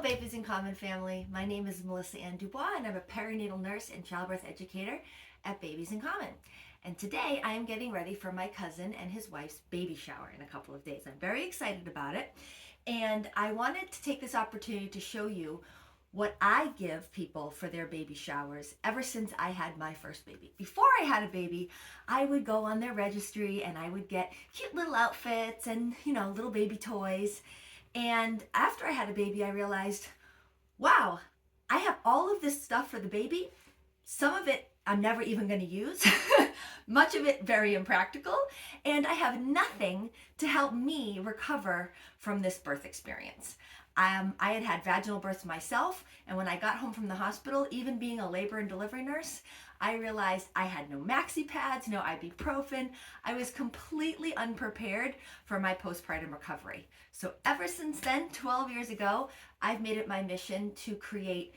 Babies in Common family. My name is Melissa Anne DuBois, and I'm a perinatal nurse and childbirth educator at Babies in Common. And today I am getting ready for my cousin and his wife's baby shower in a couple of days. I'm very excited about it, and I wanted to take this opportunity to show you what I give people for their baby showers ever since I had my first baby. Before I had a baby, I would go on their registry and I would get cute little outfits and, little baby toys. And after I had a baby, I realized, wow, I have all of this stuff for the baby. Some of it I'm never even going to use, much of it very impractical, and I have nothing to help me recover from this birth experience. I had vaginal births myself, and when I got home from the hospital, even being a labor and delivery nurse, I realized I had no maxi pads, no ibuprofen. I was completely unprepared for my postpartum recovery. So ever since then, 12 years ago, I've made it my mission to create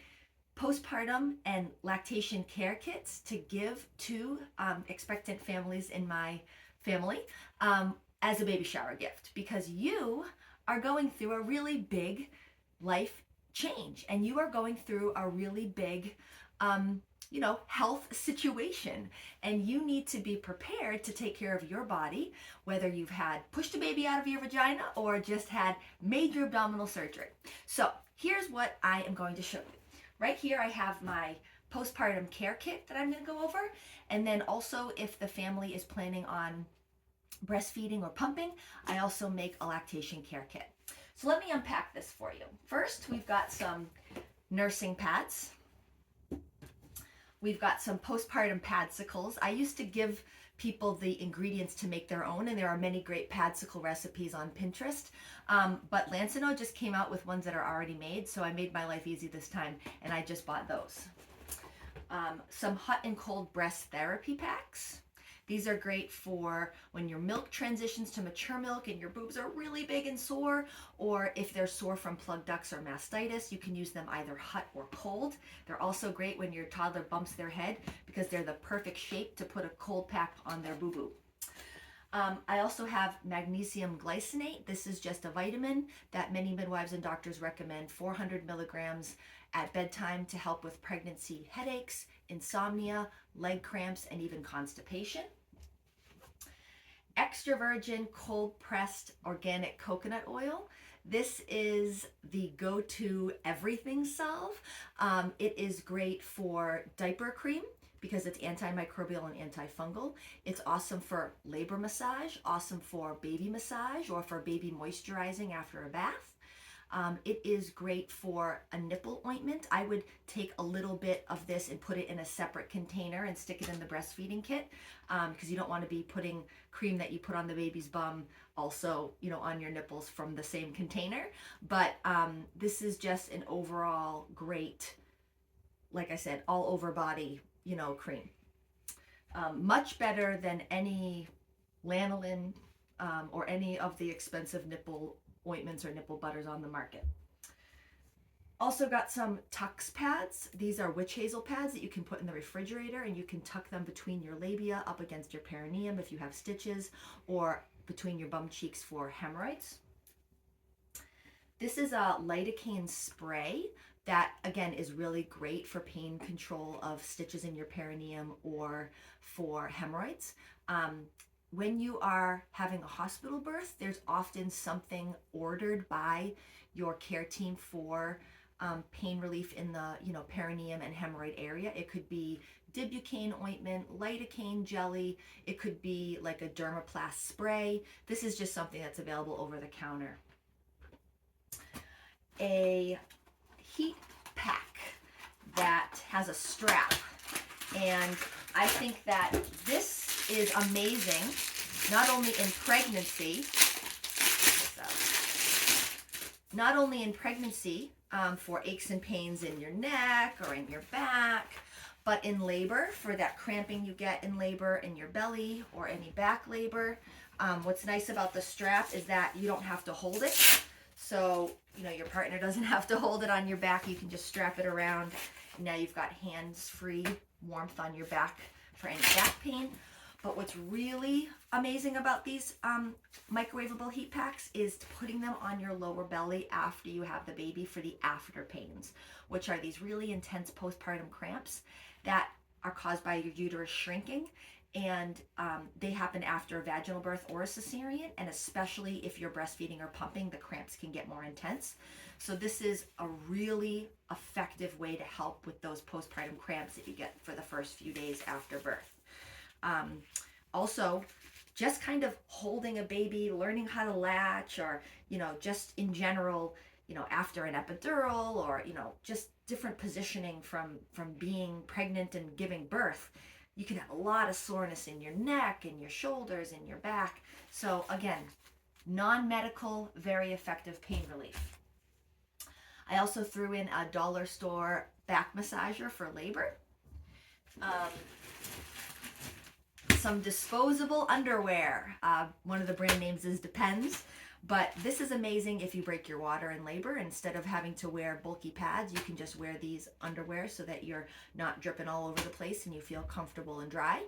postpartum and lactation care kits to give to expectant families in my family as a baby shower gift, because you are going through a really big life change and you are going through a really big health situation, and you need to be prepared to take care of your body, whether you've had pushed a baby out of your vagina or just had major abdominal surgery. So here's what I am going to show you. Right here I have my postpartum care kit that I'm going to go over, and then also if the family is planning on breastfeeding or pumping, I also make a lactation care kit. So let me unpack this for you. First, we've got some nursing pads. We've got some postpartum padsicles. I used to give people the ingredients to make their own, and there are many great padsicle recipes on Pinterest. But Lancino just came out with ones that are already made, so I made my life easy this time, and I just bought those. Some hot and cold breast therapy packs. These are great for when your milk transitions to mature milk and your boobs are really big and sore, or if they're sore from plugged ducts or mastitis, you can use them either hot or cold. They're also great when your toddler bumps their head because they're the perfect shape to put a cold pack on their boo-boo. I also have magnesium glycinate. This is just a vitamin that many midwives and doctors recommend, 400 milligrams at bedtime to help with pregnancy headaches, insomnia, leg cramps, and even constipation. Extra virgin cold pressed organic coconut oil. This is the go-to everything salve. It is great for diaper cream because it's antimicrobial and antifungal. It's awesome for labor massage, awesome for baby massage, or for baby moisturizing after a bath. It is great for a nipple ointment. I would take a little bit of this and put it in a separate container and stick it in the breastfeeding kit, because you don't want to be putting cream that you put on the baby's bum also, on your nipples from the same container. But this is just an overall great, like I said, all over body, cream. Much better than any lanolin or any of the expensive nipple ointments or nipple butters on the market. Also got some Tux pads. These are witch hazel pads that you can put in the refrigerator, and you can tuck them between your labia up against your perineum if you have stitches, or between your bum cheeks for hemorrhoids. This is a lidocaine spray that, again, is really great for pain control of stitches in your perineum or for hemorrhoids. When you are having a hospital birth, there's often something ordered by your care team for pain relief in the perineum and hemorrhoid area. It could be Dibucaine ointment, lidocaine jelly. It could be like a dermaplast spray. This is just something that's available over the counter. A heat pack that has a strap, and I think that this is amazing, not only in pregnancy, for aches and pains in your neck or in your back, but in labor, for that cramping you get in labor in your belly or any back labor. What's nice about the strap is that you don't have to hold it. So, your partner doesn't have to hold it on your back. You can just strap it around. Now you've got hands-free warmth on your back for any back pain. But what's really amazing about these microwavable heat packs is putting them on your lower belly after you have the baby for the after pains, which are these really intense postpartum cramps that are caused by your uterus shrinking. And they happen after a vaginal birth or a cesarean, and especially if you're breastfeeding or pumping, the cramps can get more intense. So this is a really effective way to help with those postpartum cramps that you get for the first few days after birth. Also, just kind of holding a baby, learning how to latch, or, just in general, after an epidural, or, just different positioning from being pregnant and giving birth, you can have a lot of soreness in your neck, in your shoulders, in your back. So again, non-medical, very effective pain relief. I also threw in a dollar store back massager for labor. Some disposable underwear. One of the brand names is Depends, but this is amazing if you break your water in labor. Instead of having to wear bulky pads, you can just wear these underwear so that you're not dripping all over the place and you feel comfortable and dry.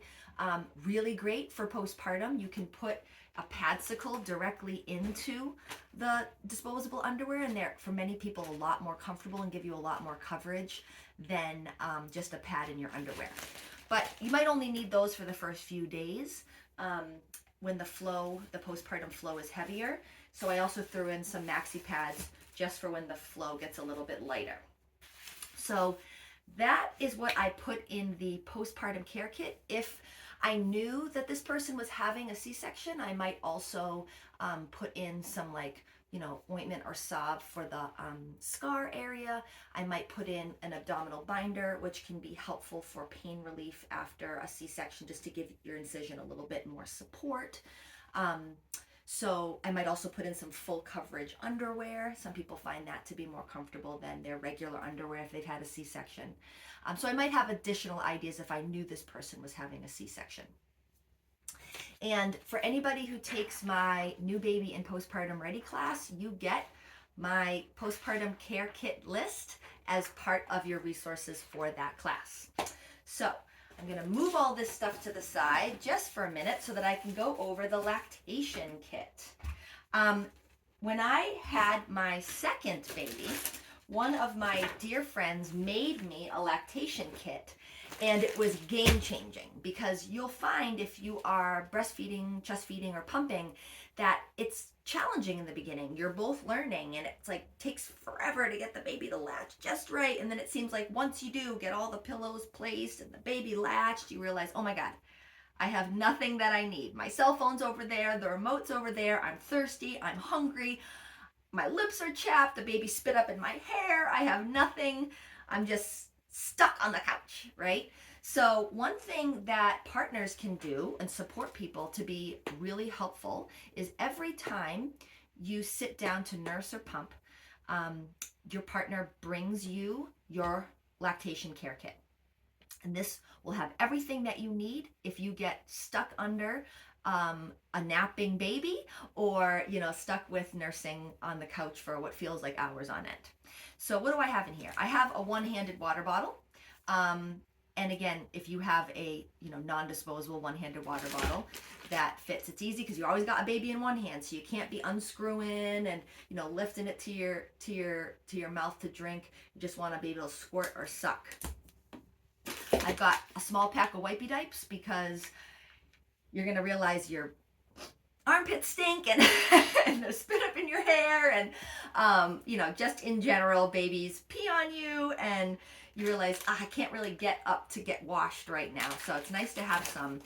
Really great for postpartum. You can put a padsicle directly into the disposable underwear, and they're, for many people, a lot more comfortable and give you a lot more coverage than just a pad in your underwear. But you might only need those for the first few days when the postpartum flow is heavier. So I also threw in some maxi pads just for when the flow gets a little bit lighter. So that is what I put in the postpartum care kit. If I knew that this person was having a C-section, I might also put in some ointment or salve for the scar area. I might put in an abdominal binder, which can be helpful for pain relief after a C-section, just to give your incision a little bit more support. So I might also put in some full coverage underwear. Some people find that to be more comfortable than their regular underwear if they've had a C-section. So I might have additional ideas if I knew this person was having a C-section. And for anybody who takes my New Baby and Postpartum Ready class, you get my postpartum care kit list as part of your resources for that class. So I'm going to move all this stuff to the side just for a minute so that I can go over the lactation kit. When I had my second baby, one of my dear friends made me a lactation kit, and it was game changing, because you'll find if you are breastfeeding, chest feeding, or pumping that it's challenging in the beginning. You're both learning, and it's takes forever to get the baby to latch just right. And then it seems like once you do get all the pillows placed and the baby latched, you realize, oh my God, I have nothing that I need. My cell phone's over there, the remote's over there, I'm thirsty, I'm hungry, my lips are chapped, the baby spit up in my hair, I have nothing, I'm just stuck on the couch, right? So one thing that partners can do and support people to be really helpful is every time you sit down to nurse or pump, your partner brings you your lactation care kit. And this will have everything that you need if you get stuck under a napping baby, or stuck with nursing on the couch for what feels like hours on end. So what do I have in here? I have a one-handed water bottle. And again, if you have a non-disposable one-handed water bottle that fits, it's easy because you always got a baby in one hand, so you can't be unscrewing and lifting it to your mouth to drink. You just want to be able to squirt or suck. I've got a small pack of wipey dipes because you're gonna realize your armpits stink and, and there's spit up in your hair, and just in general, babies pee on you, and you realize, I can't really get up to get washed right now. So it's nice to have some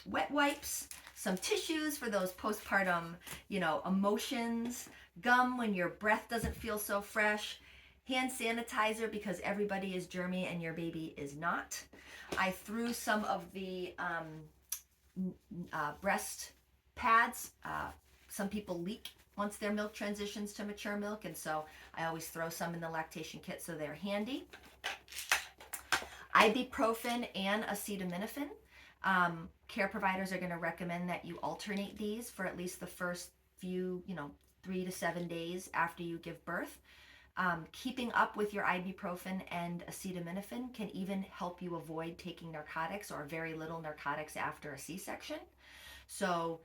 wet wipes, some tissues for those postpartum, emotions, gum when your breath doesn't feel so fresh, hand sanitizer because everybody is germy and your baby is not. I threw some of the breast pads. Some people leak once their milk transitions to mature milk, and so I always throw some in the lactation kit so they're handy. Ibuprofen and acetaminophen. Care providers are going to recommend that you alternate these for at least the first few, 3 to 7 days after you give birth. Keeping up with your ibuprofen and acetaminophen can even help you avoid taking narcotics or very little narcotics after a C-section. So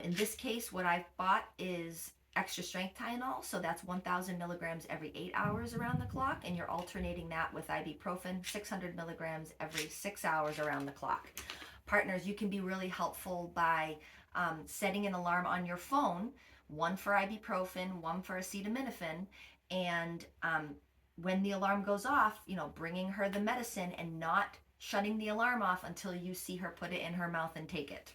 in this case, what I've bought is extra strength Tylenol. So that's 1,000 milligrams every 8 hours around the clock. And you're alternating that with ibuprofen, 600 milligrams every 6 hours around the clock. Partners, you can be really helpful by setting an alarm on your phone, one for ibuprofen, one for acetaminophen, and when the alarm goes off, bringing her the medicine and not shutting the alarm off until you see her put it in her mouth and take it.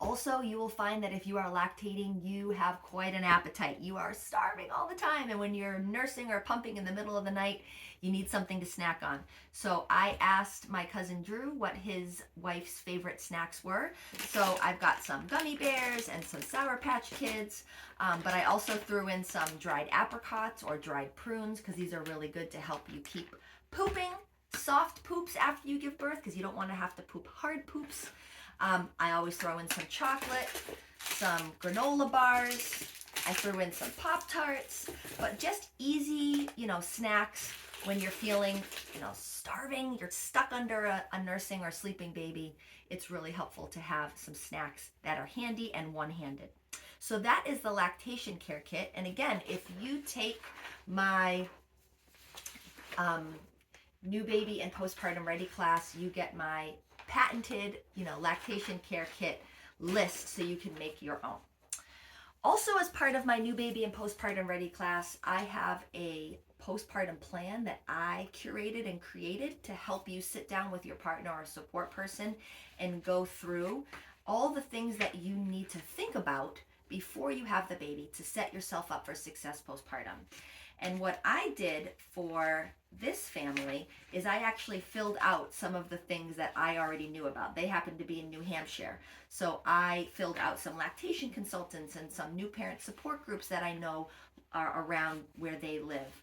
Also, you will find that if you are lactating, you have quite an appetite. You are starving all the time, and when you're nursing or pumping in the middle of the night, you need something to snack on. So I asked my cousin Drew what his wife's favorite snacks were. So I've got some gummy bears and some Sour Patch Kids, but I also threw in some dried apricots or dried prunes because these are really good to help you keep pooping soft poops after you give birth, because you don't want to have to poop hard poops. I always throw in some chocolate, some granola bars. I threw in some Pop-Tarts, but just easy, snacks when you're feeling, starving, you're stuck under a nursing or sleeping baby. It's really helpful to have some snacks that are handy and one-handed. So that is the lactation care kit. And again, if you take my new baby and postpartum ready class, you get my patented, lactation care kit list so you can make your own. Also, as part of my new baby and postpartum ready class, I have a postpartum plan that I curated and created to help you sit down with your partner or support person and go through all the things that you need to think about before you have the baby to set yourself up for success postpartum. And what I did for this family is I actually filled out some of the things that I already knew about. They happened to be in New Hampshire. So I filled out some lactation consultants and some new parent support groups that I know are around where they live.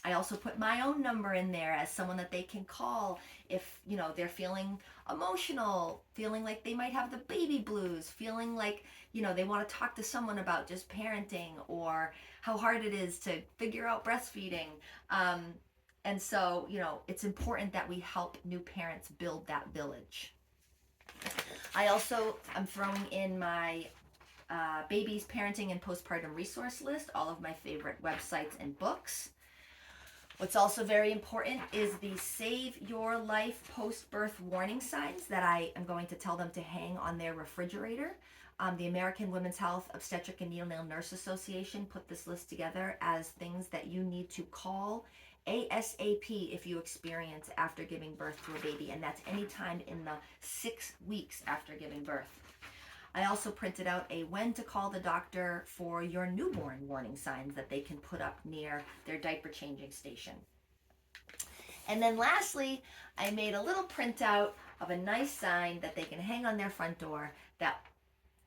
I also put my own number in there as someone that they can call if, they're feeling emotional, feeling like they might have the baby blues, feeling like, they want to talk to someone about just parenting or how hard it is to figure out breastfeeding. And so, it's important that we help new parents build that village. I also am throwing in my babies, parenting, and postpartum resource list, all of my favorite websites and books. What's also very important is the Save Your Life Post-Birth warning signs that I am going to tell them to hang on their refrigerator. The American Women's Health Obstetric and Neonatal Nurse Association put this list together as things that you need to call ASAP if you experience after giving birth to a baby, and that's anytime in the 6 weeks after giving birth. I also printed out a when to call the doctor for your newborn warning signs that they can put up near their diaper changing station. And then lastly, I made a little printout of a nice sign that they can hang on their front door that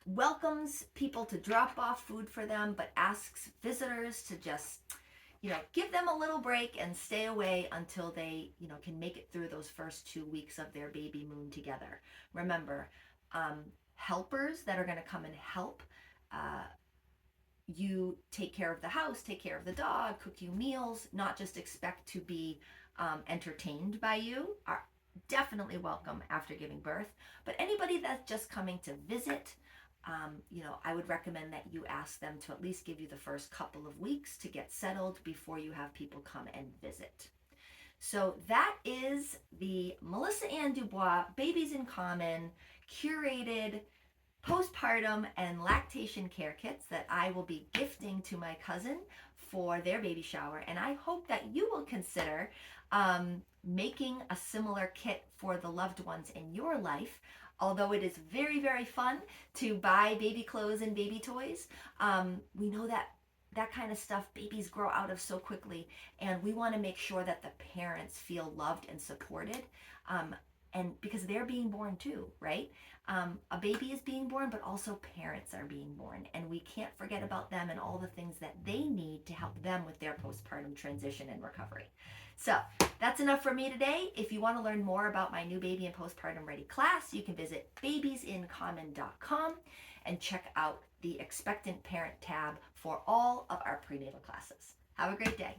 welcomes people to drop off food for them, but asks visitors to just, give them a little break and stay away until they, can make it through those first 2 weeks of their baby moon together. Remember, helpers that are going to come and help you take care of the house, take care of the dog, cook you meals, not just expect to be entertained by you, are definitely welcome after giving birth. But anybody that's just coming to visit, I would recommend that you ask them to at least give you the first couple of weeks to get settled before you have people come and visit. So that is the Melissa Anne DuBois Babies in Common curated postpartum and lactation care kits that I will be gifting to my cousin for their baby shower. And I hope that you will consider making a similar kit for the loved ones in your life. Although it is very, very fun to buy baby clothes and baby toys, we know that kind of stuff babies grow out of so quickly, and we want to make sure that the parents feel loved and supported, and because they're being born too, right? A baby is being born, but also parents are being born, and we can't forget about them and all the things that they need to help them with their postpartum transition and recovery. So that's enough for me today. If you want to learn more about my new baby and postpartum ready class, you can visit babiesincommon.com. and check out the Expectant Parent tab for all of our prenatal classes. Have a great day.